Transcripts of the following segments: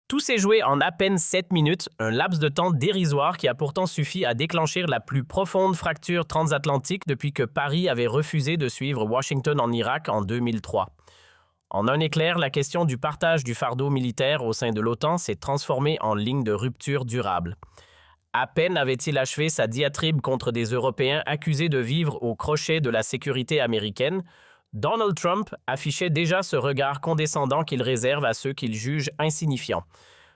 Tout s'est joué en à peine 7 minutes, un laps de temps dérisoire qui a pourtant suffi à déclencher la plus profonde fracture transatlantique depuis que Paris avait refusé de suivre Washington en Irak en 2003. En un éclair, la question du partage du fardeau militaire au sein de l'OTAN s'est transformée en ligne de rupture durable. À peine avait-il achevé sa diatribe contre des Européens accusés de vivre au crochet de la sécurité américaine, Donald Trump affichait déjà ce regard condescendant qu'il réserve à ceux qu'il juge insignifiants.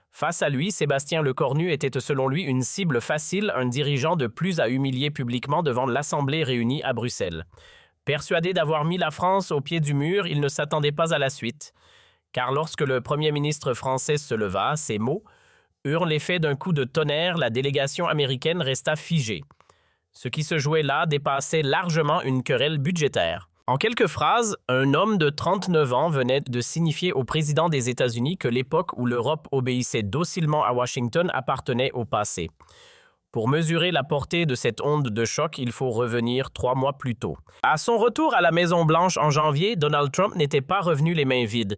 Face à lui, Sébastien Lecornu était selon lui une cible facile, un dirigeant de plus à humilier publiquement devant l'Assemblée réunie à Bruxelles. Persuadé d'avoir mis la France au pied du mur, il ne s'attendait pas à la suite. Car lorsque le Premier ministre français se leva, ces mots eurent l'effet d'un coup de tonnerre, la délégation américaine resta figée. Ce qui se jouait là dépassait largement une querelle budgétaire. En quelques phrases, un homme de 39 ans venait de signifier au président des États-Unis que l'époque où l'Europe obéissait docilement à Washington appartenait au passé. Pour mesurer la portée de cette onde de choc, il faut revenir 3 mois plus tôt. À son retour à la Maison-Blanche en janvier, Donald Trump n'était pas revenu les mains vides.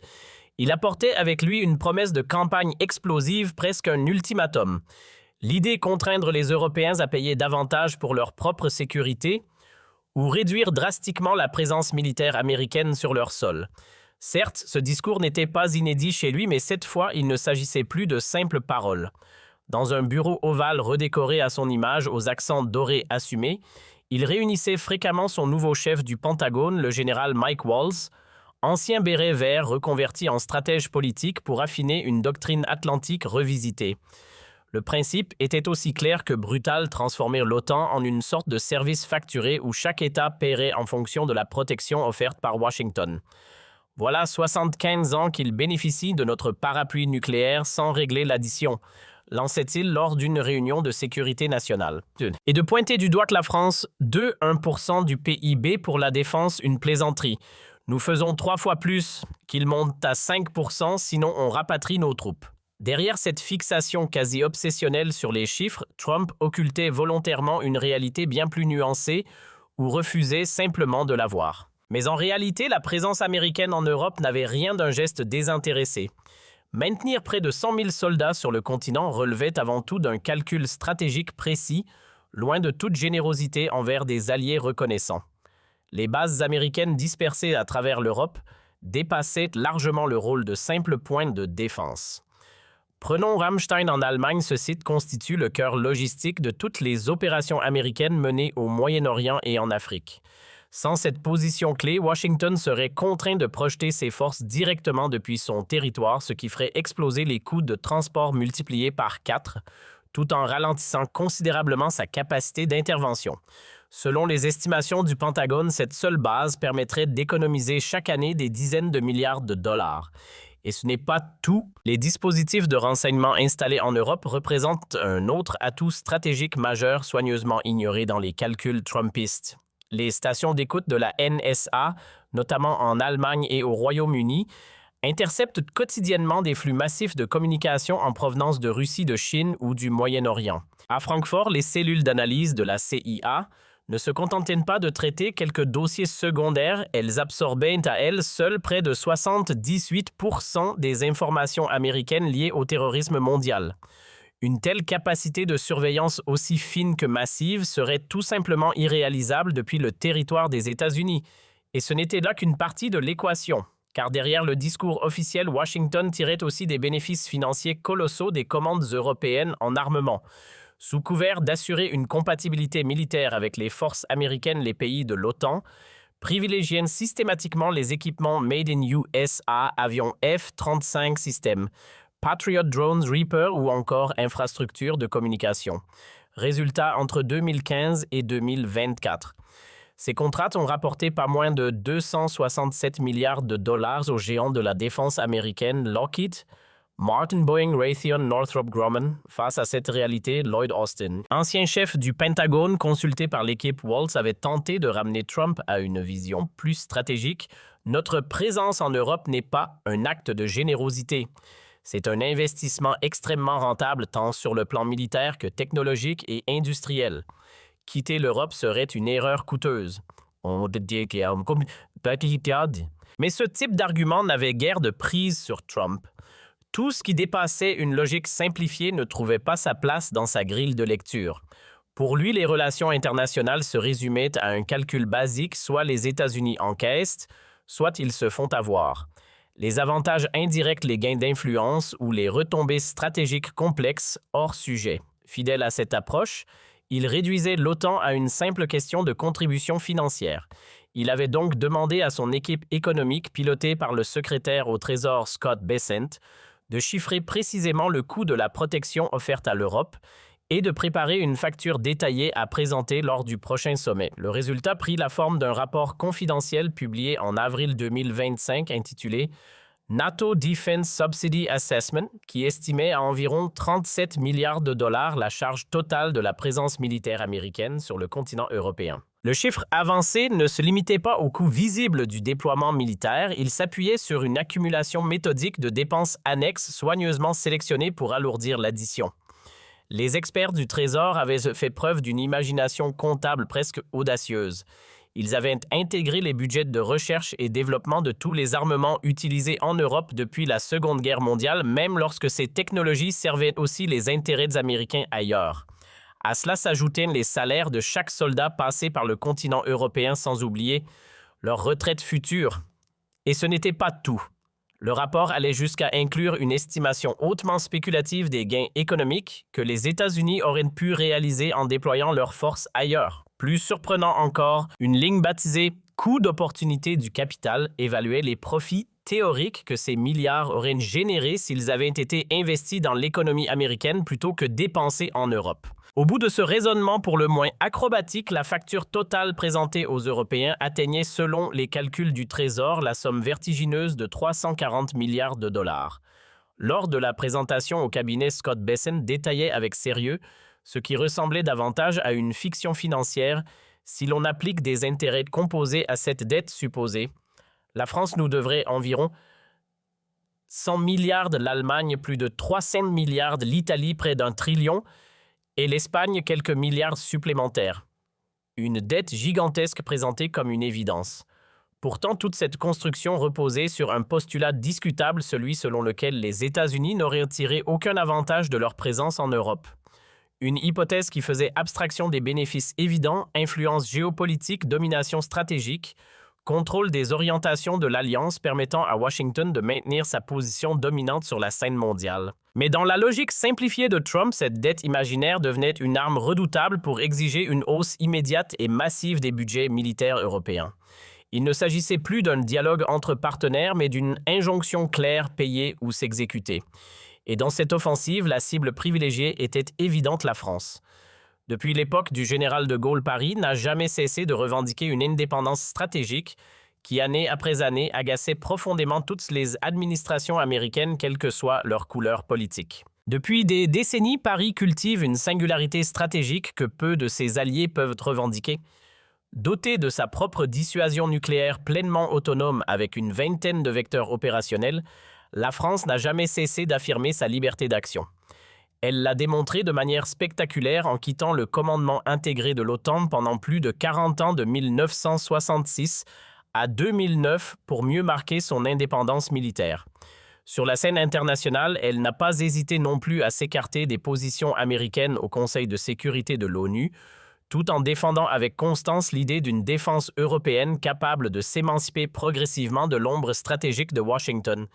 Il apportait avec lui une promesse de campagne explosive, presque un ultimatum. L'idée contraindre les Européens à payer davantage pour leur propre sécurité ou réduire drastiquement la présence militaire américaine sur leur sol. Certes, ce discours n'était pas inédit chez lui, mais cette fois, il ne s'agissait plus de simples paroles. Dans un bureau ovale redécoré à son image, aux accents dorés assumés, il réunissait fréquemment son nouveau chef du Pentagone, le général Mike Waltz, ancien béret vert reconverti en stratège politique pour affiner une doctrine atlantique revisitée. Le principe était aussi clair que brutal, transformer l'OTAN en une sorte de service facturé où chaque État paierait en fonction de la protection offerte par Washington. Voilà 75 ans qu'il bénéficie de notre parapluie nucléaire sans régler l'addition, lançait-il lors d'une réunion de sécurité nationale. Et de pointer du doigt que la France, 1% du PIB pour la défense, une plaisanterie. Nous faisons 3 fois plus, qu'il monte à 5%, sinon on rapatrie nos troupes. Derrière cette fixation quasi obsessionnelle sur les chiffres, Trump occultait volontairement une réalité bien plus nuancée ou refusait simplement de la voir. Mais en réalité, la présence américaine en Europe n'avait rien d'un geste désintéressé. Maintenir près de 100 000 soldats sur le continent relevait avant tout d'un calcul stratégique précis, loin de toute générosité envers des alliés reconnaissants. Les bases américaines dispersées à travers l'Europe dépassaient largement le rôle de simple point de défense. Prenons Ramstein en Allemagne, ce site constitue le cœur logistique de toutes les opérations américaines menées au Moyen-Orient et en Afrique. Sans cette position clé, Washington serait contraint de projeter ses forces directement depuis son territoire, ce qui ferait exploser les coûts de transport multipliés par 4, tout en ralentissant considérablement sa capacité d'intervention. Selon les estimations du Pentagone, cette seule base permettrait d'économiser chaque année des dizaines de milliards de dollars. Et ce n'est pas tout. Les dispositifs de renseignement installés en Europe représentent un autre atout stratégique majeur soigneusement ignoré dans les calculs trumpistes. Les stations d'écoute de la NSA, notamment en Allemagne et au Royaume-Uni, interceptent quotidiennement des flux massifs de communication en provenance de Russie, de Chine ou du Moyen-Orient. À Francfort, les cellules d'analyse de la CIA ne se contentaient pas de traiter quelques dossiers secondaires, elles absorbaient à elles seules près de 78% des informations américaines liées au terrorisme mondial. Une telle capacité de surveillance aussi fine que massive serait tout simplement irréalisable depuis le territoire des États-Unis. Et ce n'était là qu'une partie de l'équation. Car derrière le discours officiel, Washington tirait aussi des bénéfices financiers colossaux des commandes européennes en armement. Sous couvert d'assurer une compatibilité militaire avec les forces américaines, les pays de l'OTAN privilégiant systématiquement les équipements Made in USA, avions F-35 systèmes, Patriot Drones Reaper ou encore infrastructures de communication. Résultat entre 2015 et 2024. Ces contrats ont rapporté pas moins de 267 milliards de dollars aux géants de la défense américaine Lockheed, Martin, Boeing, Raytheon, Northrop Grumman. Face à cette réalité, Lloyd Austin, ancien chef du Pentagone consulté par l'équipe Waltz, avait tenté de ramener Trump à une vision plus stratégique. Notre présence en Europe n'est pas un acte de générosité. C'est un investissement extrêmement rentable tant sur le plan militaire que technologique et industriel. Quitter l'Europe serait une erreur coûteuse. Mais ce type d'argument n'avait guère de prise sur Trump. Tout ce qui dépassait une logique simplifiée ne trouvait pas sa place dans sa grille de lecture. Pour lui, les relations internationales se résumaient à un calcul basique, soit les États-Unis encaissent, soit ils se font avoir. Les avantages indirects, les gains d'influence ou les retombées stratégiques complexes hors sujet. Fidèle à cette approche, il réduisait l'OTAN à une simple question de contribution financière. Il avait donc demandé à son équipe économique, pilotée par le secrétaire au Trésor Scott Bessent, de chiffrer précisément le coût de la protection offerte à l'Europe et de préparer une facture détaillée à présenter lors du prochain sommet. Le résultat prit la forme d'un rapport confidentiel publié en avril 2025 intitulé NATO Defense Subsidy Assessment, qui estimait à environ 37 milliards de dollars la charge totale de la présence militaire américaine sur le continent européen. Le chiffre avancé ne se limitait pas au coût visible du déploiement militaire, il s'appuyait sur une accumulation méthodique de dépenses annexes soigneusement sélectionnées pour alourdir l'addition. Les experts du Trésor avaient fait preuve d'une imagination comptable presque audacieuse. Ils avaient intégré les budgets de recherche et développement de tous les armements utilisés en Europe depuis la Seconde Guerre mondiale, même lorsque ces technologies servaient aussi les intérêts américains ailleurs. À cela s'ajoutaient les salaires de chaque soldat passé par le continent européen, sans oublier leur retraite future. Et ce n'était pas tout. Le rapport allait jusqu'à inclure une estimation hautement spéculative des gains économiques que les États-Unis auraient pu réaliser en déployant leurs forces ailleurs. Plus surprenant encore, une ligne baptisée « coût d'opportunité du capital » évaluait les profits théoriques que ces milliards auraient générés s'ils avaient été investis dans l'économie américaine plutôt que dépensés en Europe. Au bout de ce raisonnement pour le moins acrobatique, la facture totale présentée aux Européens atteignait, selon les calculs du Trésor, la somme vertigineuse de 340 milliards de dollars. Lors de la présentation au cabinet, Scott Bessent détaillait avec sérieux ce qui ressemblait davantage à une fiction financière si l'on applique des intérêts composés à cette dette supposée. La France nous devrait environ 100 milliards de l'Allemagne, plus de 300 milliards de l'Italie, près d'1 trillion, et l'Espagne quelques milliards supplémentaires. Une dette gigantesque présentée comme une évidence. Pourtant, toute cette construction reposait sur un postulat discutable, celui selon lequel les États-Unis n'auraient tiré aucun avantage de leur présence en Europe. Une hypothèse qui faisait abstraction des bénéfices évidents, influence géopolitique, domination stratégique, contrôle des orientations de l'Alliance permettant à Washington de maintenir sa position dominante sur la scène mondiale. Mais dans la logique simplifiée de Trump, cette dette imaginaire devenait une arme redoutable pour exiger une hausse immédiate et massive des budgets militaires européens. Il ne s'agissait plus d'un dialogue entre partenaires, mais d'une injonction claire, payer ou s'exécuter. Et dans cette offensive, la cible privilégiée était évidente, la France. Depuis l'époque du général de Gaulle, Paris n'a jamais cessé de revendiquer une indépendance stratégique qui, année après année, agaçait profondément toutes les administrations américaines, quelle que soit leur couleur politique. Depuis des décennies, Paris cultive une singularité stratégique que peu de ses alliés peuvent revendiquer. Dotée de sa propre dissuasion nucléaire pleinement autonome avec une vingtaine de vecteurs opérationnels, la France n'a jamais cessé d'affirmer sa liberté d'action. Elle l'a démontré de manière spectaculaire en quittant le commandement intégré de l'OTAN pendant plus de 40 ans, de 1966 à 2009, pour mieux marquer son indépendance militaire. Sur la scène internationale, elle n'a pas hésité non plus à s'écarter des positions américaines au Conseil de sécurité de l'ONU, tout en défendant avec constance l'idée d'une défense européenne capable de s'émanciper progressivement de l'ombre stratégique de Washington.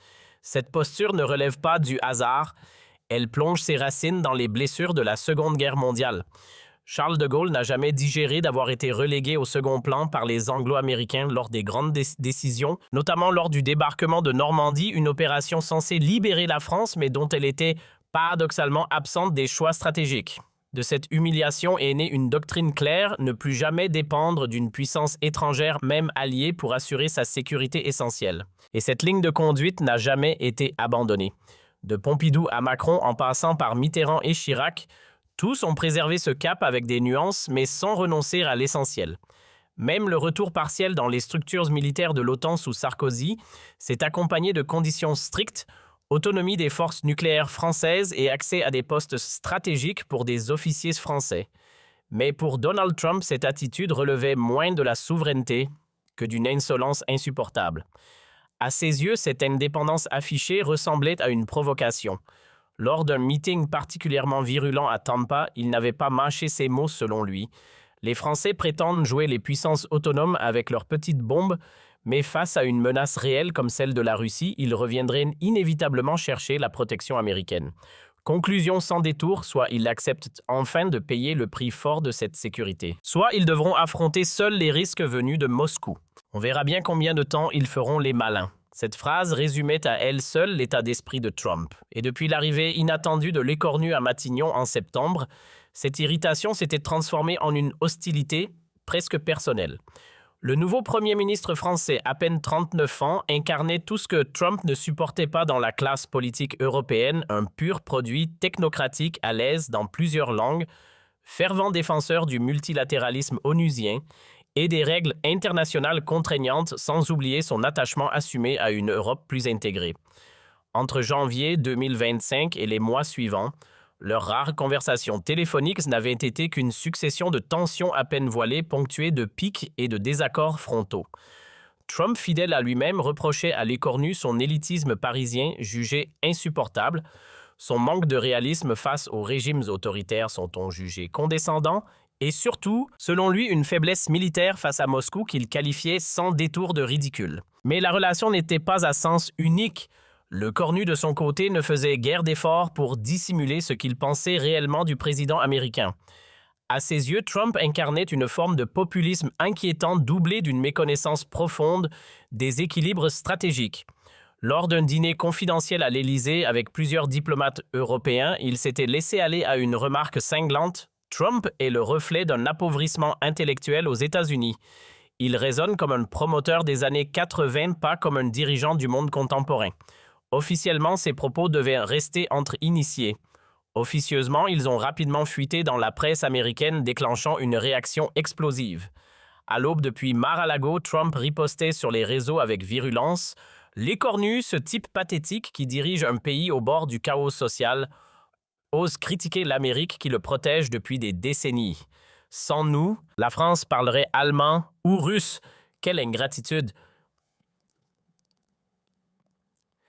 Cette posture ne relève pas du hasard. Elle plonge ses racines dans les blessures de la Seconde Guerre mondiale. Charles de Gaulle n'a jamais digéré d'avoir été relégué au second plan par les Anglo-Américains lors des grandes décisions, notamment lors du débarquement de Normandie, une opération censée libérer la France, mais dont elle était paradoxalement absente des choix stratégiques. De cette humiliation est née une doctrine claire, ne plus jamais dépendre d'une puissance étrangère, même alliée, pour assurer sa sécurité essentielle. Et cette ligne de conduite n'a jamais été abandonnée. De Pompidou à Macron, en passant par Mitterrand et Chirac, tous ont préservé ce cap avec des nuances, mais sans renoncer à l'essentiel. Même le retour partiel dans les structures militaires de l'OTAN sous Sarkozy s'est accompagné de conditions strictes, autonomie des forces nucléaires françaises et accès à des postes stratégiques pour des officiers français. Mais pour Donald Trump, cette attitude relevait moins de la souveraineté que d'une insolence insupportable. À ses yeux, cette indépendance affichée ressemblait à une provocation. Lors d'un meeting particulièrement virulent à Tampa, il n'avait pas mâché ses mots selon lui. Les Français prétendent jouer les puissances autonomes avec leurs petites bombes, mais face à une menace réelle comme celle de la Russie, ils reviendraient inévitablement chercher la protection américaine. Conclusion sans détour, soit ils acceptent enfin de payer le prix fort de cette sécurité, soit ils devront affronter seuls les risques venus de Moscou. On verra bien combien de temps ils feront les malins. Cette phrase résumait à elle seule l'état d'esprit de Trump. Et depuis l'arrivée inattendue de l'écornu à Matignon en septembre, cette irritation s'était transformée en une hostilité presque personnelle. Le nouveau Premier ministre français, à peine 39 ans, incarnait tout ce que Trump ne supportait pas dans la classe politique européenne, un pur produit technocratique à l'aise dans plusieurs langues, fervent défenseur du multilatéralisme onusien et des règles internationales contraignantes, sans oublier son attachement assumé à une Europe plus intégrée. Entre janvier 2025 et les mois suivants, leurs rares conversations téléphoniques n'avaient été qu'une succession de tensions à peine voilées ponctuées de pics et de désaccords frontaux. Trump, fidèle à lui-même, reprochait à l'écornu son élitisme parisien jugé insupportable, son manque de réalisme face aux régimes autoritaires son ton jugé condescendant, et surtout, selon lui, une faiblesse militaire face à Moscou qu'il qualifiait sans détour de ridicule. Mais la relation n'était pas à sens unique. Le cornu, de son côté, ne faisait guère d'efforts pour dissimuler ce qu'il pensait réellement du président américain. À ses yeux, Trump incarnait une forme de populisme inquiétant doublée d'une méconnaissance profonde des équilibres stratégiques. Lors d'un dîner confidentiel à l'Élysée avec plusieurs diplomates européens, il s'était laissé aller à une remarque cinglante. Trump est le reflet d'un appauvrissement intellectuel aux États-Unis. Il résonne comme un promoteur des années 80, pas comme un dirigeant du monde contemporain. Officiellement, ces propos devaient rester entre initiés. Officieusement, ils ont rapidement fuité dans la presse américaine, déclenchant une réaction explosive. À l'aube, depuis Mar-a-Lago, Trump ripostait sur les réseaux avec virulence. L'écornu, ce type pathétique qui dirige un pays au bord du chaos social, ose critiquer l'Amérique qui le protège depuis des décennies. Sans nous, la France parlerait allemand ou russe. Quelle ingratitude!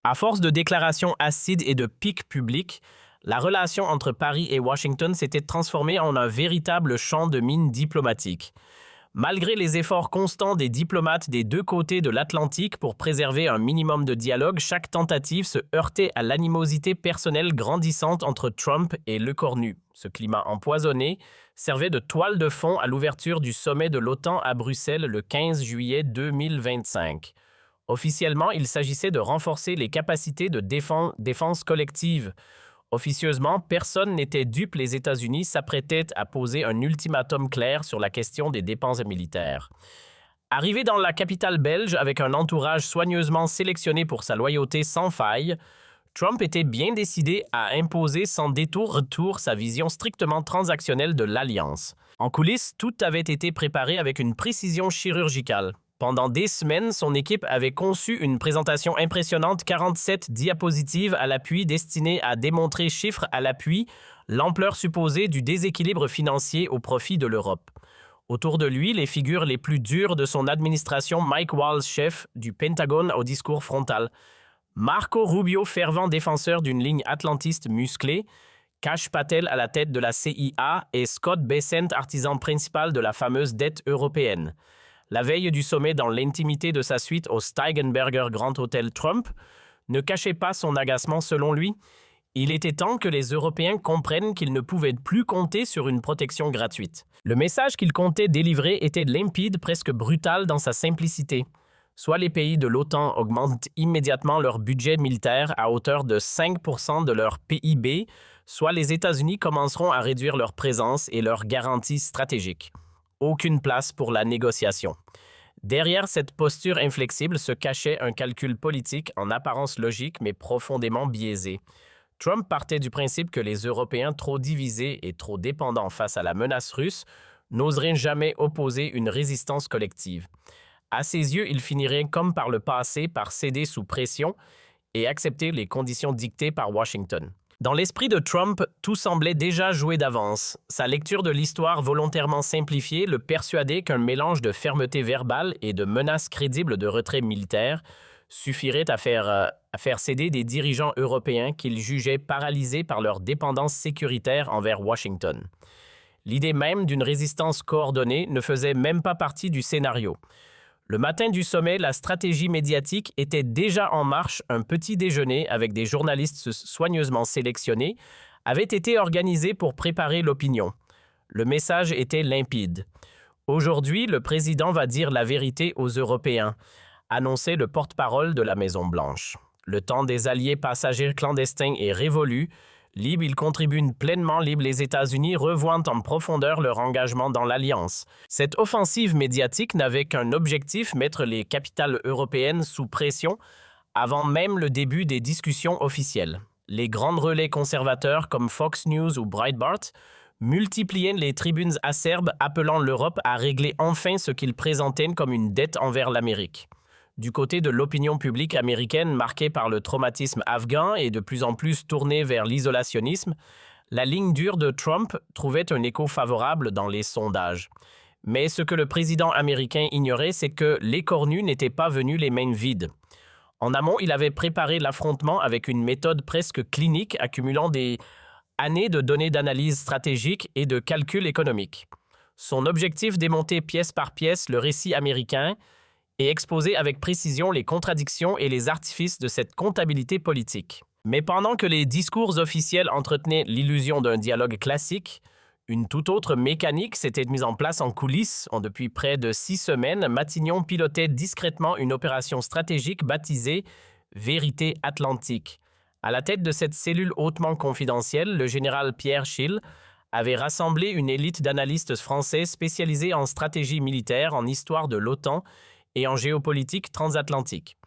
À force de déclarations acides et de pics publics, la relation entre Paris et Washington s'était transformée en un véritable champ de mine diplomatique. Malgré les efforts constants des diplomates des deux côtés de l'Atlantique pour préserver un minimum de dialogue, chaque tentative se heurtait à l'animosité personnelle grandissante entre Trump et l'écornu. Ce climat empoisonné servait de toile de fond à l'ouverture du sommet de l'OTAN à Bruxelles le 15 juillet 2025. Officiellement, il s'agissait de renforcer les capacités de défense collective. Officieusement, personne n'était dupe, les États-Unis s'apprêtaient à poser un ultimatum clair sur la question des dépenses militaires. Arrivé dans la capitale belge avec un entourage soigneusement sélectionné pour sa loyauté sans faille, Trump était bien décidé à imposer sans retour sa vision strictement transactionnelle de l'alliance. En coulisses, tout avait été préparé avec une précision chirurgicale. Pendant des semaines, son équipe avait conçu une présentation impressionnante, 47 diapositives à l'appui destinées à démontrer chiffres à l'appui l'ampleur supposée du déséquilibre financier au profit de l'Europe. Autour de lui, les figures les plus dures de son administration, Mike Waltz, chef du Pentagone au discours frontal, Marco Rubio, fervent défenseur d'une ligne atlantiste musclée, Kash Patel à la tête de la CIA et Scott Bessent, artisan principal de la fameuse dette européenne. La veille du sommet, dans l'intimité de sa suite au Steigenberger Grand Hotel, Trump ne cachait pas son agacement selon lui. Il était temps que les Européens comprennent qu'ils ne pouvaient plus compter sur une protection gratuite. Le message qu'il comptait délivrer était limpide, presque brutal dans sa simplicité. Soit les pays de l'OTAN augmentent immédiatement leur budget militaire à hauteur de 5% de leur PIB, soit les États-Unis commenceront à réduire leur présence et leurs garanties stratégiques. Aucune place pour la négociation. Derrière cette posture inflexible se cachait un calcul politique en apparence logique mais profondément biaisé. Trump partait du principe que les Européens trop divisés et trop dépendants face à la menace russe n'oseraient jamais opposer une résistance collective. À ses yeux, il finirait comme par le passé par céder sous pression et accepter les conditions dictées par Washington. Dans l'esprit de Trump, tout semblait déjà joué d'avance. Sa lecture de l'histoire volontairement simplifiée le persuadait qu'un mélange de fermeté verbale et de menaces crédibles de retrait militaire suffirait à faire céder des dirigeants européens qu'ils jugeaient paralysés par leur dépendance sécuritaire envers Washington. L'idée même d'une résistance coordonnée ne faisait même pas partie du scénario. Le matin du sommet, la stratégie médiatique était déjà en marche. Un petit déjeuner avec des journalistes soigneusement sélectionnés avait été organisé pour préparer l'opinion. Le message était limpide. Aujourd'hui, le président va dire la vérité aux Européens, annonçait le porte-parole de la Maison-Blanche. Le temps des alliés passagers clandestins est révolu. Libres, ils contribuent pleinement. Libres, les États-Unis revoient en profondeur leur engagement dans l'Alliance. Cette offensive médiatique n'avait qu'un objectif, mettre les capitales européennes sous pression avant même le début des discussions officielles. Les grands relais conservateurs comme Fox News ou Breitbart multipliaient les tribunes acerbes appelant l'Europe à régler enfin ce qu'ils présentaient comme une dette envers l'Amérique. Du côté de l'opinion publique américaine marquée par le traumatisme afghan et de plus en plus tournée vers l'isolationnisme, la ligne dure de Trump trouvait un écho favorable dans les sondages. Mais ce que le président américain ignorait, c'est que l'écornu n'était pas venu les mains vides. En amont, il avait préparé l'affrontement avec une méthode presque clinique accumulant des années de données d'analyse stratégique et de calcul économique. Son objectif, démonter pièce par pièce le récit américain et exposer avec précision les contradictions et les artifices de cette comptabilité politique. Mais pendant que les discours officiels entretenaient l'illusion d'un dialogue classique, une toute autre mécanique s'était mise en place en coulisses. Depuis près de 6 semaines, Matignon pilotait discrètement une opération stratégique baptisée « Vérité Atlantique ». À la tête de cette cellule hautement confidentielle, le général Pierre Schill avait rassemblé une élite d'analystes français spécialisés en stratégie militaire, en histoire de l'OTAN et en géopolitique transatlantique.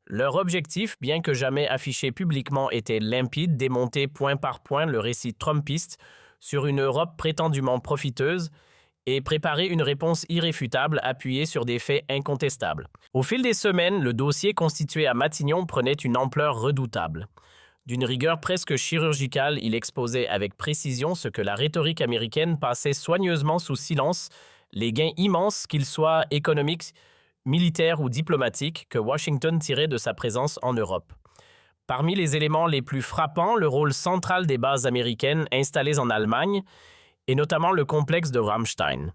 Leur objectif, bien que jamais affiché publiquement, était limpide, démonter point par point le récit trumpiste sur une Europe prétendument profiteuse et préparer une réponse irréfutable appuyée sur des faits incontestables. Au fil des semaines, le dossier constitué à Matignon prenait une ampleur redoutable. D'une rigueur presque chirurgicale, il exposait avec précision ce que la rhétorique américaine passait soigneusement sous silence, les gains immenses, qu'ils soient économiques, militaires ou diplomatiques, que Washington tirait de sa présence en Europe. Parmi les éléments les plus frappants, le rôle central des bases américaines installées en Allemagne, et notamment le complexe de Ramstein.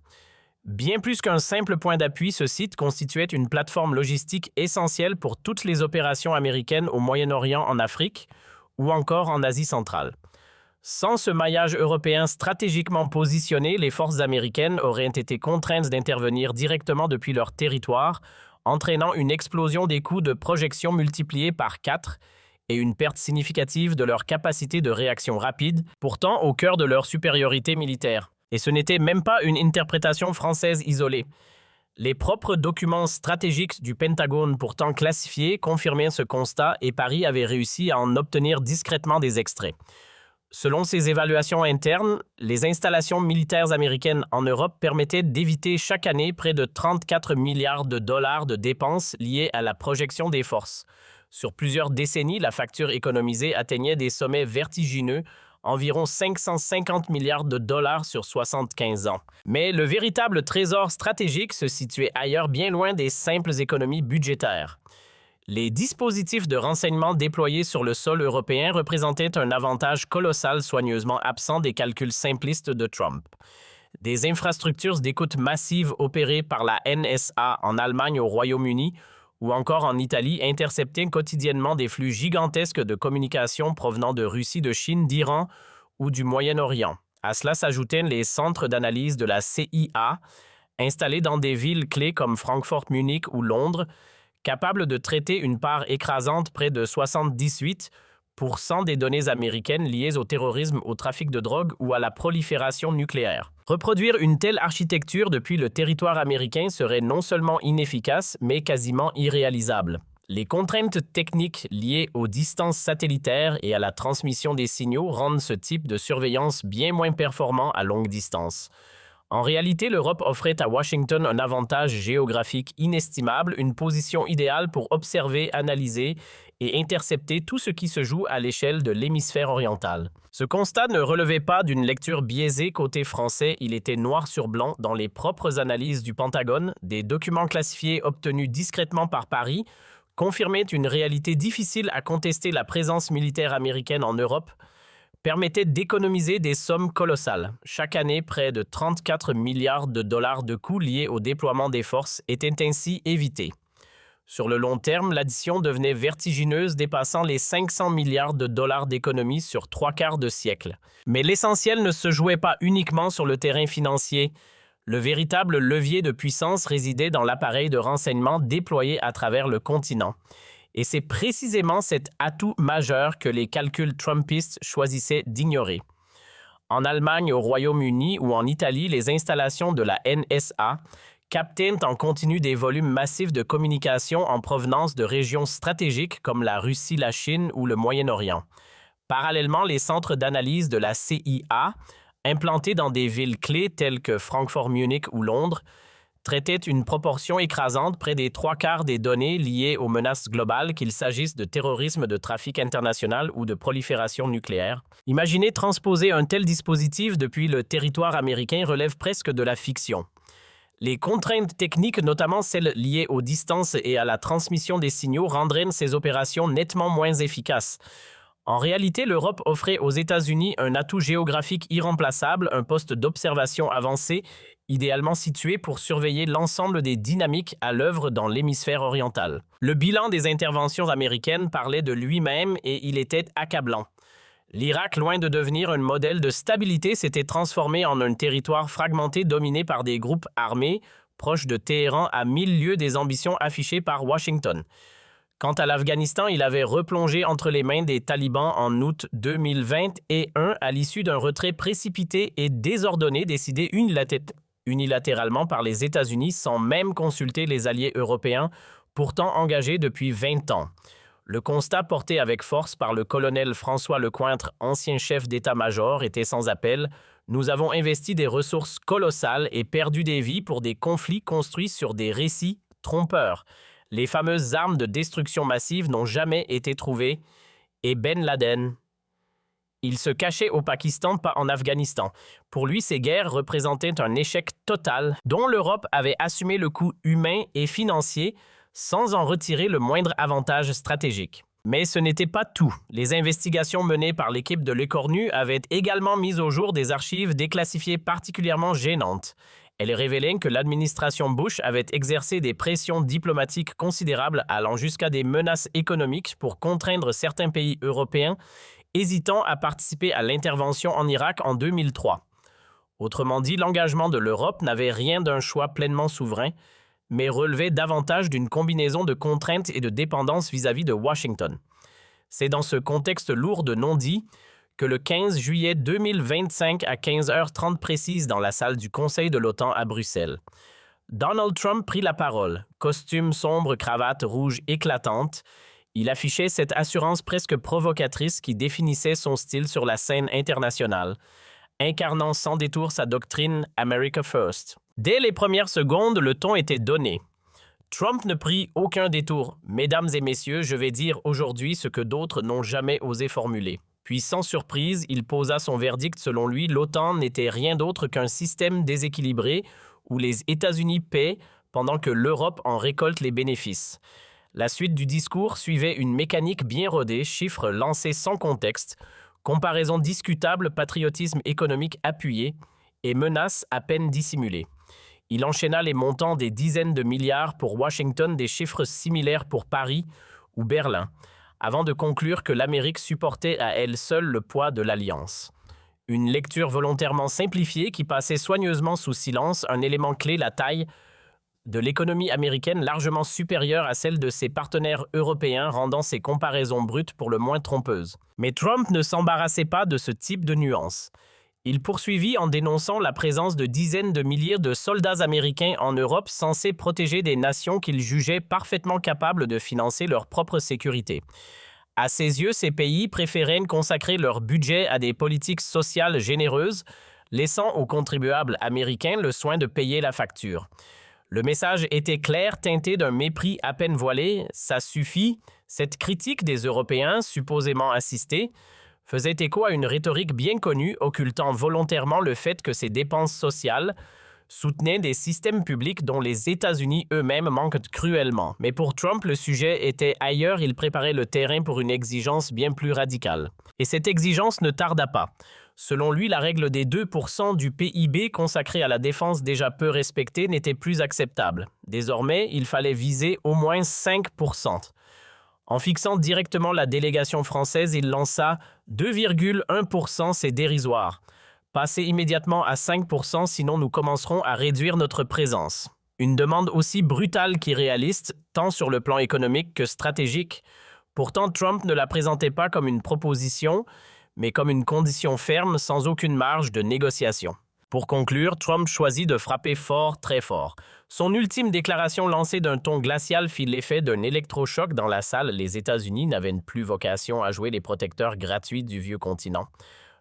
Bien plus qu'un simple point d'appui, ce site constituait une plateforme logistique essentielle pour toutes les opérations américaines au Moyen-Orient, en Afrique ou encore en Asie centrale. Sans ce maillage européen stratégiquement positionné, les forces américaines auraient été contraintes d'intervenir directement depuis leur territoire, entraînant une explosion des coûts de projection multipliés par 4 et une perte significative de leur capacité de réaction rapide, pourtant au cœur de leur supériorité militaire. Et ce n'était même pas une interprétation française isolée. Les propres documents stratégiques du Pentagone, pourtant classifiés, confirmaient ce constat et Paris avait réussi à en obtenir discrètement des extraits. Selon ses évaluations internes, les installations militaires américaines en Europe permettaient d'éviter chaque année près de 34 milliards de dollars de dépenses liées à la projection des forces. Sur plusieurs décennies, la facture économisée atteignait des sommets vertigineux, environ 550 milliards de dollars sur 75 ans. Mais le véritable trésor stratégique se situait ailleurs, bien loin des simples économies budgétaires. Les dispositifs de renseignement déployés sur le sol européen représentaient un avantage colossal soigneusement absent des calculs simplistes de Trump. Des infrastructures d'écoute massives opérées par la NSA en Allemagne au Royaume-Uni ou encore en Italie interceptaient quotidiennement des flux gigantesques de communications provenant de Russie, de Chine, d'Iran ou du Moyen-Orient. À cela s'ajoutaient les centres d'analyse de la CIA, installés dans des villes clés comme Francfort, Munich ou Londres, capables de traiter une part écrasante, près de 78% des données américaines liées au terrorisme, au trafic de drogue ou à la prolifération nucléaire. Reproduire une telle architecture depuis le territoire américain serait non seulement inefficace, mais quasiment irréalisable. Les contraintes techniques liées aux distances satellitaires et à la transmission des signaux rendent ce type de surveillance bien moins performant à longue distance. En réalité, l'Europe offrait à Washington un avantage géographique inestimable, une position idéale pour observer, analyser et intercepter tout ce qui se joue à l'échelle de l'hémisphère oriental. Ce constat ne relevait pas d'une lecture biaisée côté français, il était noir sur blanc dans les propres analyses du Pentagone, des documents classifiés obtenus discrètement par Paris, confirmait une réalité difficile à contester. La présence militaire américaine en Europe permettait d'économiser des sommes colossales. Chaque année, près de 34 milliards de dollars de coûts liés au déploiement des forces étaient ainsi évités. Sur le long terme, l'addition devenait vertigineuse, dépassant les 500 milliards de dollars d'économies sur 3/4 de siècle. Mais l'essentiel ne se jouait pas uniquement sur le terrain financier. Le véritable levier de puissance résidait dans l'appareil de renseignement déployé à travers le continent. Et c'est précisément cet atout majeur que les calculs trumpistes choisissaient d'ignorer. En Allemagne, au Royaume-Uni ou en Italie, les installations de la NSA captaient en continu des volumes massifs de communication en provenance de régions stratégiques comme la Russie, la Chine ou le Moyen-Orient. Parallèlement, les centres d'analyse de la CIA, implantés dans des villes clés telles que Francfort, Munich ou Londres, traitaient une proportion écrasante, près des 3/4 des données liées aux menaces globales, qu'il s'agisse de terrorisme, de trafic international ou de prolifération nucléaire. Imaginez transposer un tel dispositif depuis le territoire américain relève presque de la fiction. Les contraintes techniques, notamment celles liées aux distances et à la transmission des signaux, rendraient ces opérations nettement moins efficaces. En réalité, l'Europe offrait aux États-Unis un atout géographique irremplaçable, un poste d'observation avancé, idéalement situé pour surveiller l'ensemble des dynamiques à l'œuvre dans l'hémisphère oriental. Le bilan des interventions américaines parlait de lui-même et il était accablant. L'Irak, loin de devenir un modèle de stabilité, s'était transformé en un territoire fragmenté dominé par des groupes armés, proches de Téhéran à 1000 lieues des ambitions affichées par Washington. Quant à l'Afghanistan, il avait replongé entre les mains des talibans en août 2021 à l'issue d'un retrait précipité et désordonné décidé unilatéralement par les États-Unis sans même consulter les alliés européens, pourtant engagés depuis 20 ans. Le constat porté avec force par le colonel François Lecointre, ancien chef d'état-major, était sans appel. Nous avons investi des ressources colossales et perdu des vies pour des conflits construits sur des récits trompeurs. Les fameuses armes de destruction massive n'ont jamais été trouvées. Et Ben Laden, il se cachait au Pakistan, pas en Afghanistan. Pour lui, ces guerres représentaient un échec total dont l'Europe avait assumé le coût humain et financier sans en retirer le moindre avantage stratégique. Mais ce n'était pas tout. Les investigations menées par l'équipe de Lecornu avaient également mis au jour des archives déclassifiées particulièrement gênantes. Elles révélaient que l'administration Bush avait exercé des pressions diplomatiques considérables allant jusqu'à des menaces économiques pour contraindre certains pays européens hésitant à participer à l'intervention en Irak en 2003. Autrement dit, l'engagement de l'Europe n'avait rien d'un choix pleinement souverain, mais relevait davantage d'une combinaison de contraintes et de dépendance vis-à-vis de Washington. C'est dans ce contexte lourd de non-dits que le 15 juillet 2025 à 15h30 précise dans la salle du Conseil de l'OTAN à Bruxelles, Donald Trump prit la parole, costume sombre, cravate rouge éclatante. Il affichait cette assurance presque provocatrice qui définissait son style sur la scène internationale, incarnant sans détour sa doctrine « America First ». Dès les premières secondes, le ton était donné. Trump ne prit aucun détour. « Mesdames et messieurs, je vais dire aujourd'hui ce que d'autres n'ont jamais osé formuler. » Puis, sans surprise, il posa son verdict. Selon lui, l'OTAN n'était rien d'autre qu'un système déséquilibré où les États-Unis paient pendant que l'Europe en récolte les bénéfices. La suite du discours suivait une mécanique bien rodée, chiffres lancés sans contexte, comparaison discutable, patriotisme économique appuyé et menaces à peine dissimulées. Il enchaîna les montants des dizaines de milliards pour Washington, des chiffres similaires pour Paris ou Berlin, avant de conclure que l'Amérique supportait à elle seule le poids de l'alliance. Une lecture volontairement simplifiée qui passait soigneusement sous silence un élément clé, la taille de l'économie américaine largement supérieure à celle de ses partenaires européens, rendant ces comparaisons brutes pour le moins trompeuses. Mais Trump ne s'embarrassait pas de ce type de nuances. Il poursuivit en dénonçant la présence de dizaines de milliers de soldats américains en Europe censés protéger des nations qu'il jugeait parfaitement capables de financer leur propre sécurité. À ses yeux, ces pays préféraient consacrer leur budget à des politiques sociales généreuses, laissant aux contribuables américains le soin de payer la facture. Le message était clair, teinté d'un mépris à peine voilé. Ça suffit. Cette critique des Européens, supposément assistée, faisait écho à une rhétorique bien connue, occultant volontairement le fait que ces dépenses sociales soutenait des systèmes publics dont les États-Unis eux-mêmes manquent cruellement. Mais pour Trump, le sujet était ailleurs, il préparait le terrain pour une exigence bien plus radicale. Et cette exigence ne tarda pas. Selon lui, la règle des 2% du PIB consacrée à la défense déjà peu respectée n'était plus acceptable. Désormais, il fallait viser au moins 5%. En fixant directement la délégation française, il lança 2,1%, c'est dérisoire. Passez immédiatement à 5%, sinon nous commencerons à réduire notre présence. Une demande aussi brutale qu'irréaliste, tant sur le plan économique que stratégique. Pourtant, Trump ne la présentait pas comme une proposition, mais comme une condition ferme sans aucune marge de négociation. Pour conclure, Trump choisit de frapper fort, très fort. Son ultime déclaration lancée d'un ton glacial fit l'effet d'un électrochoc dans la salle. Les États-Unis n'avaient plus vocation à jouer les protecteurs gratuits du vieux continent.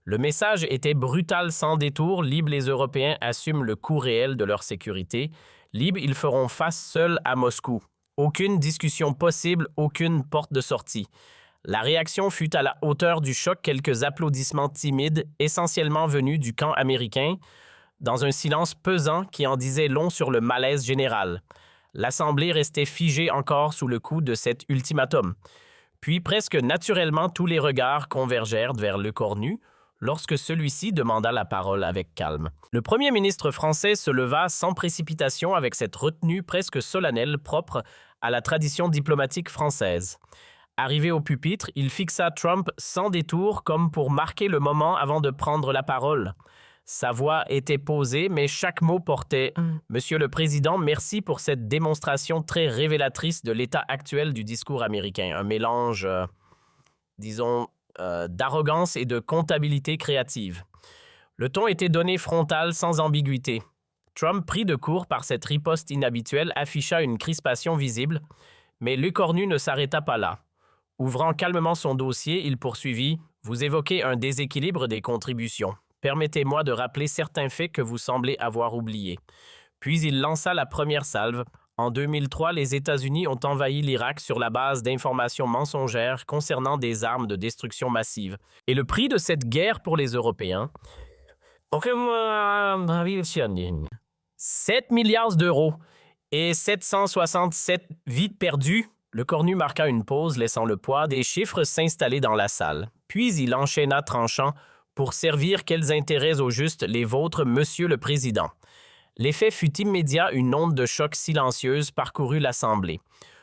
Le message était brutal sans détour. Libres, les Européens assument le coût réel de leur sécurité. Libres, ils feront face seuls à Moscou. Aucune discussion possible, aucune porte de sortie. La réaction fut à la hauteur du choc, quelques applaudissements timides, essentiellement venus du camp américain, dans un silence pesant qui en disait long sur le malaise général. L'Assemblée restait figée encore sous le coup de cet ultimatum. Puis, presque naturellement, tous les regards convergèrent vers Lecornu, lorsque celui-ci demanda la parole avec calme. Le premier ministre français se leva sans précipitation avec cette retenue presque solennelle propre à la tradition diplomatique française. Arrivé au pupitre, il fixa Trump sans détour comme pour marquer le moment avant de prendre la parole. Sa voix était posée, mais chaque mot portait « Monsieur le Président, merci pour cette démonstration très révélatrice de l'état actuel du discours américain. » Un mélange, d'arrogance et de comptabilité créative. Le ton était donné frontal, sans ambiguïté. Trump, pris de court par cette riposte inhabituelle, afficha une crispation visible, mais Lecornu ne s'arrêta pas là. Ouvrant calmement son dossier, il poursuivit « Vous évoquez un déséquilibre des contributions. Permettez-moi de rappeler certains faits que vous semblez avoir oubliés. » Puis il lança la première salve. En 2003, les États-Unis ont envahi l'Irak sur la base d'informations mensongères concernant des armes de destruction massive. Et le prix de cette guerre pour les Européens? 7 milliards d'euros et 767 vies perdues. Lecornu marqua une pause, laissant le poids des chiffres s'installer dans la salle. Puis il enchaîna tranchant « Pour servir quels intérêts au juste les vôtres, Monsieur le Président ?» L'effet fut immédiat, une onde de choc silencieuse parcourut l'Assemblée.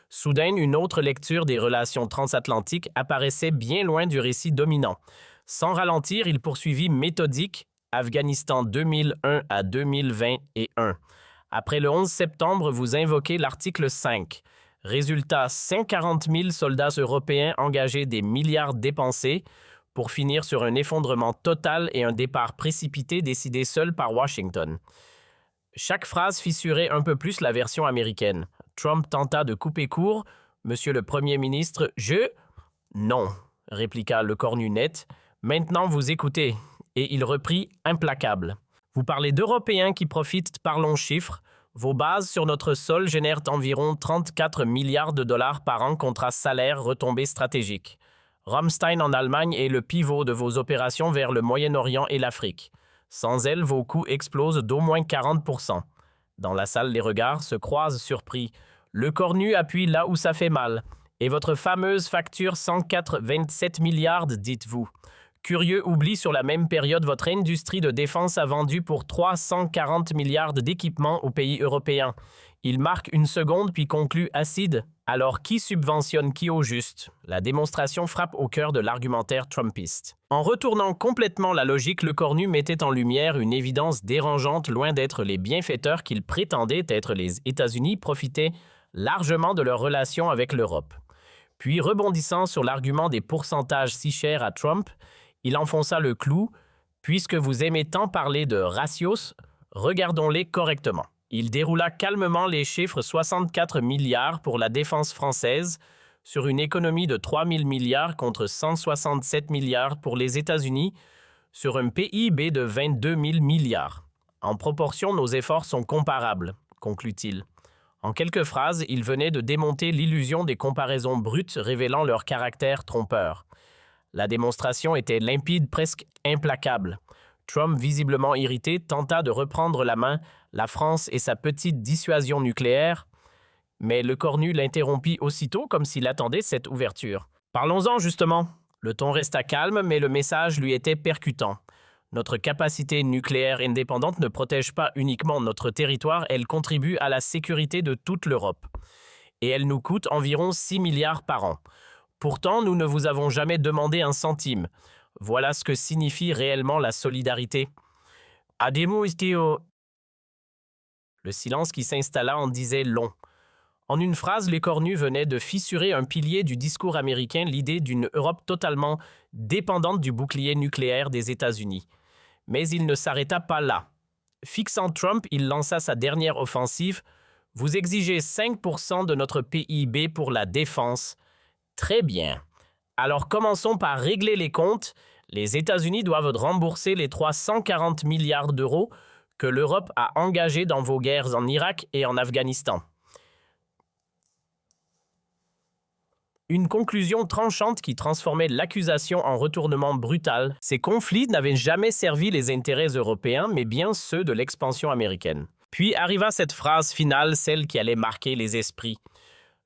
Soudain, une autre lecture des relations transatlantiques apparaissait bien loin du récit dominant. Sans ralentir, il poursuivit méthodique « Afghanistan 2001 à 2021 ». Après le 11 septembre, vous invoquez l'article 5. Résultat, 140 000 soldats européens engagés, des milliards dépensés, pour finir sur un effondrement total et un départ précipité décidé seul par Washington. Chaque phrase fissurait un peu plus la version américaine. Trump tenta de couper court. « Monsieur le Premier ministre, je... » « Non, » répliqua Lecornu net. « Maintenant vous écoutez. » Et il reprit, implacable. « Vous parlez d'Européens qui profitent, parlons chiffres. Vos bases sur notre sol génèrent environ 34 milliards de dollars par an, contrat salaire, retombées stratégiques. Ramstein en Allemagne est le pivot de vos opérations vers le Moyen-Orient et l'Afrique. Sans elle, vos coûts explosent d'au moins 40%. Dans la salle, les regards se croisent surpris. Lecornu appuie là où ça fait mal. Et votre fameuse facture 127 milliards, dites-vous. Curieux oubli, sur la même période, votre industrie de défense a vendu pour 340 milliards d'équipements aux pays européens. Il marque une seconde puis conclut acide. Alors qui subventionne qui au juste? La démonstration frappe au cœur de l'argumentaire trumpiste. En retournant complètement la logique, Lecornu mettait en lumière une évidence dérangeante. Loin d'être les bienfaiteurs qu'ils prétendaient être, les États-Unis profitaient largement de leurs relations avec l'Europe. Puis, rebondissant sur l'argument des pourcentages si chers à Trump, il enfonça le clou. Puisque vous aimez tant parler de ratios, regardons-les correctement. Il déroula calmement les chiffres 64 milliards pour la défense française sur une économie de 3 000 milliards contre 167 milliards pour les États-Unis sur un PIB de 22 000 milliards. En proportion, nos efforts sont comparables, conclut-il. En quelques phrases, il venait de démonter l'illusion des comparaisons brutes révélant leur caractère trompeur. La démonstration était limpide, presque implacable. Trump, visiblement irrité, tenta de reprendre la main, la France et sa petite dissuasion nucléaire, mais le cornu l'interrompit aussitôt comme s'il attendait cette ouverture. Parlons-en justement. Le ton resta calme, mais le message lui était percutant. Notre capacité nucléaire indépendante ne protège pas uniquement notre territoire, elle contribue à la sécurité de toute l'Europe. Et elle nous coûte environ 6 milliards par an. Pourtant, nous ne vous avons jamais demandé un centime. Voilà ce que signifie réellement la solidarité. Le silence qui s'installa en disait long. En une phrase, les cornus venaient de fissurer un pilier du discours américain, l'idée d'une Europe totalement dépendante du bouclier nucléaire des États-Unis. Mais il ne s'arrêta pas là. Fixant Trump, il lança sa dernière offensive. « Vous exigez 5% de notre PIB pour la défense. Très bien. Alors commençons par régler les comptes. Les États-Unis doivent rembourser les 340 milliards d'euros que l'Europe a engagés dans vos guerres en Irak et en Afghanistan. » Une conclusion tranchante qui transformait l'accusation en retournement brutal. Ces conflits n'avaient jamais servi les intérêts européens, mais bien ceux de l'expansion américaine. Puis arriva cette phrase finale, celle qui allait marquer les esprits.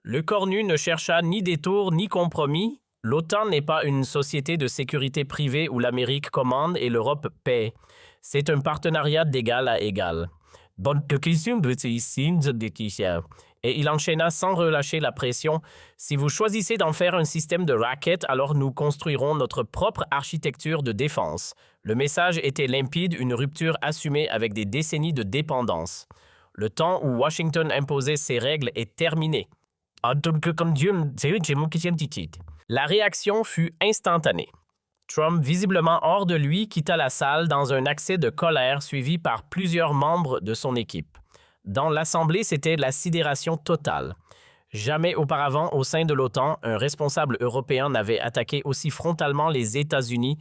Le cornu ne chercha ni détour ni compromis. L'OTAN n'est pas une société de sécurité privée où l'Amérique commande et l'Europe paie. C'est un partenariat d'égal à égal. Et il enchaîna sans relâcher la pression. Si vous choisissez d'en faire un système de racket, alors nous construirons notre propre architecture de défense. Le message était limpide, une rupture assumée avec des décennies de dépendance. Le temps où Washington imposait ses règles est terminé. La réaction fut instantanée. Trump, visiblement hors de lui, quitta la salle dans un accès de colère suivi par plusieurs membres de son équipe. Dans l'Assemblée, c'était la sidération totale. Jamais auparavant, au sein de l'OTAN, un responsable européen n'avait attaqué aussi frontalement les États-Unis,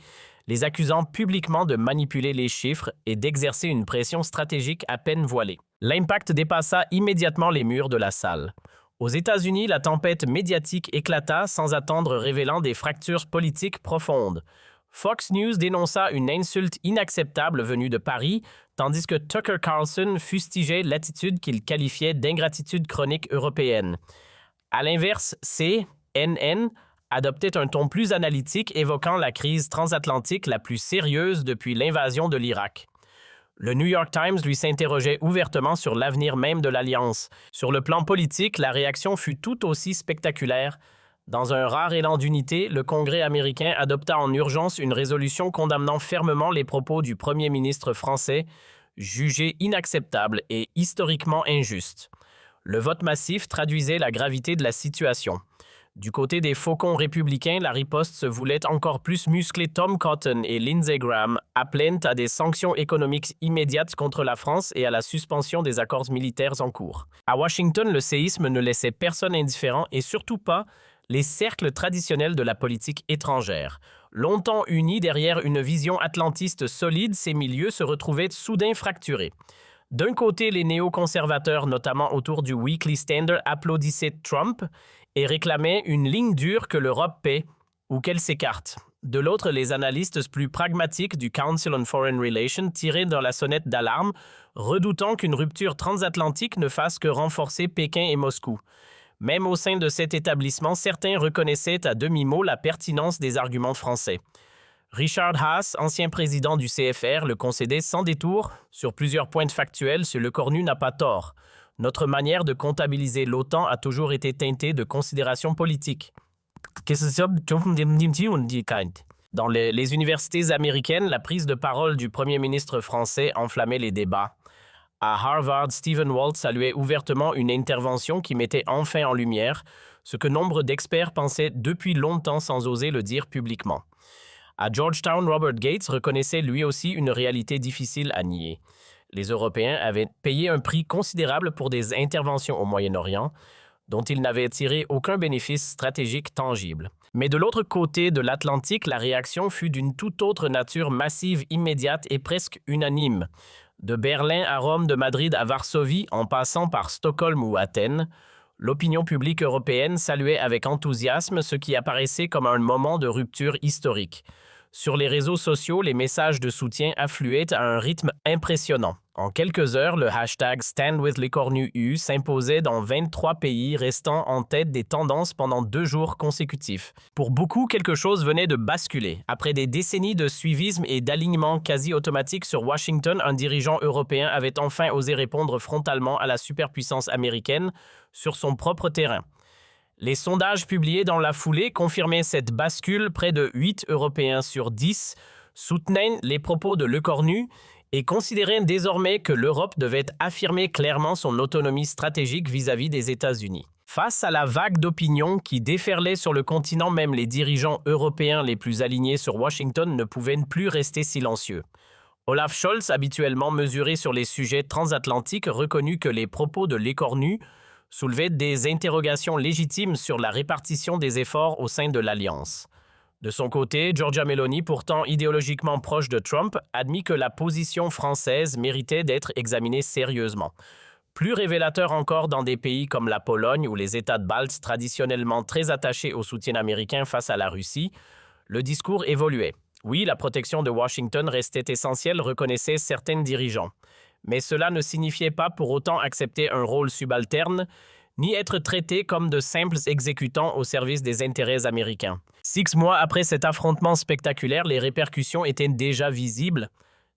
les accusant publiquement de manipuler les chiffres et d'exercer une pression stratégique à peine voilée. L'impact dépassa immédiatement les murs de la salle. Aux États-Unis, la tempête médiatique éclata sans attendre, révélant des fractures politiques profondes. Fox News dénonça une insulte inacceptable venue de Paris, tandis que Tucker Carlson fustigeait l'attitude qu'il qualifiait d'ingratitude chronique européenne. À l'inverse, CNN adoptait un ton plus analytique, évoquant la crise transatlantique la plus sérieuse depuis l'invasion de l'Irak. Le New York Times lui s'interrogeait ouvertement sur l'avenir même de l'Alliance. Sur le plan politique, la réaction fut tout aussi spectaculaire. Dans un rare élan d'unité, le Congrès américain adopta en urgence une résolution condamnant fermement les propos du premier ministre français, jugés inacceptables et historiquement injustes. Le vote massif traduisait la gravité de la situation. Du côté des faucons républicains, la riposte se voulait encore plus musclée. Tom Cotton et Lindsey Graham appelaient à des sanctions économiques immédiates contre la France et à la suspension des accords militaires en cours. À Washington, le séisme ne laissait personne indifférent et surtout pas les cercles traditionnels de la politique étrangère. Longtemps unis derrière une vision atlantiste solide, ces milieux se retrouvaient soudain fracturés. D'un côté, les néoconservateurs, notamment autour du Weekly Standard, applaudissaient Trump et réclamaient une ligne dure que l'Europe paie ou qu'elle s'écarte. De l'autre, les analystes plus pragmatiques du Council on Foreign Relations tiraient dans la sonnette d'alarme, redoutant qu'une rupture transatlantique ne fasse que renforcer Pékin et Moscou. Même au sein de cet établissement, certains reconnaissaient à demi-mot la pertinence des arguments français. Richard Haass, ancien président du CFR, le concédait sans détour. Sur plusieurs points factuels, le cornu n'a pas tort. Notre manière de comptabiliser l'OTAN a toujours été teintée de considérations politiques. Dans les universités américaines, la prise de parole du premier ministre français enflammait les débats. À Harvard, Stephen Walt saluait ouvertement une intervention qui mettait enfin en lumière ce que nombre d'experts pensaient depuis longtemps sans oser le dire publiquement. À Georgetown, Robert Gates reconnaissait lui aussi une réalité difficile à nier. Les Européens avaient payé un prix considérable pour des interventions au Moyen-Orient, dont ils n'avaient tiré aucun bénéfice stratégique tangible. Mais de l'autre côté de l'Atlantique, la réaction fut d'une toute autre nature, massive, immédiate et presque unanime. De Berlin à Rome, de Madrid à Varsovie, en passant par Stockholm ou Athènes, l'opinion publique européenne saluait avec enthousiasme ce qui apparaissait comme un moment de rupture historique. Sur les réseaux sociaux, les messages de soutien affluaient à un rythme impressionnant. En quelques heures, le hashtag #StandWithLesCornus s'imposait dans 23 pays, restant en tête des tendances pendant 2 jours consécutifs. Pour beaucoup, quelque chose venait de basculer. Après des décennies de suivisme et d'alignement quasi automatique sur Washington, un dirigeant européen avait enfin osé répondre frontalement à la superpuissance américaine sur son propre terrain. Les sondages publiés dans la foulée confirmaient cette bascule. Près de 8 Européens sur 10 soutenaient les propos de Lecornu et considéraient désormais que l'Europe devait affirmer clairement son autonomie stratégique vis-à-vis des États-Unis. Face à la vague d'opinion qui déferlait sur le continent, même les dirigeants européens les plus alignés sur Washington ne pouvaient plus rester silencieux. Olaf Scholz, habituellement mesuré sur les sujets transatlantiques, reconnut que les propos de Lecornu soulevait des interrogations légitimes sur la répartition des efforts au sein de l'Alliance. De son côté, Giorgia Meloni, pourtant idéologiquement proche de Trump, admit que la position française méritait d'être examinée sérieusement. Plus révélateur encore dans des pays comme la Pologne ou les États baltes traditionnellement très attachés au soutien américain face à la Russie, le discours évoluait. Oui, la protection de Washington restait essentielle, reconnaissaient certains dirigeants. Mais cela ne signifiait pas pour autant accepter un rôle subalterne, ni être traités comme de simples exécutants au service des intérêts américains. 6 mois après cet affrontement spectaculaire, les répercussions étaient déjà visibles.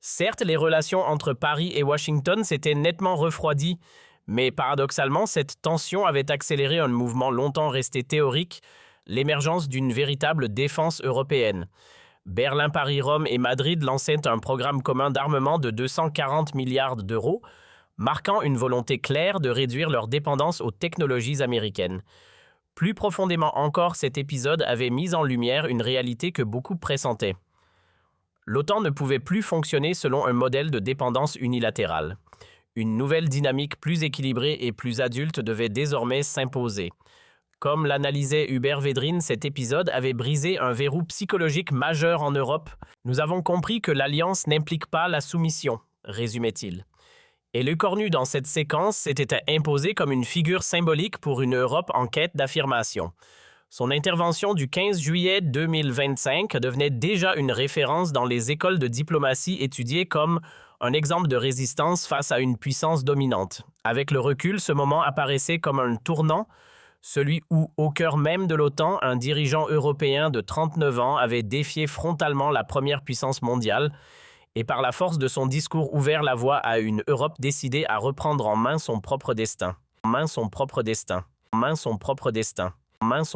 Certes, les relations entre Paris et Washington s'étaient nettement refroidies, mais paradoxalement, cette tension avait accéléré un mouvement longtemps resté théorique, l'émergence d'une véritable défense européenne. Berlin, Paris, Rome et Madrid lançaient un programme commun d'armement de 240 milliards d'euros, marquant une volonté claire de réduire leur dépendance aux technologies américaines. Plus profondément encore, cet épisode avait mis en lumière une réalité que beaucoup pressentaient. L'OTAN ne pouvait plus fonctionner selon un modèle de dépendance unilatérale. Une nouvelle dynamique plus équilibrée et plus adulte devait désormais s'imposer. Comme l'analysait Hubert Védrine, cet épisode avait brisé un verrou psychologique majeur en Europe. Nous avons compris que l'alliance n'implique pas la soumission, résumait-il. Et Lecornu, dans cette séquence, s'était imposé comme une figure symbolique pour une Europe en quête d'affirmation. Son intervention du 15 juillet 2025 devenait déjà une référence dans les écoles de diplomatie étudiées comme un exemple de résistance face à une puissance dominante. Avec le recul, ce moment apparaissait comme un tournant, celui où, au cœur même de l'OTAN, un dirigeant européen de 39 ans avait défié frontalement la première puissance mondiale et par la force de son discours ouvert la voie à une Europe décidée à reprendre en main son propre destin. En main son propre destin. En main son propre destin. En main son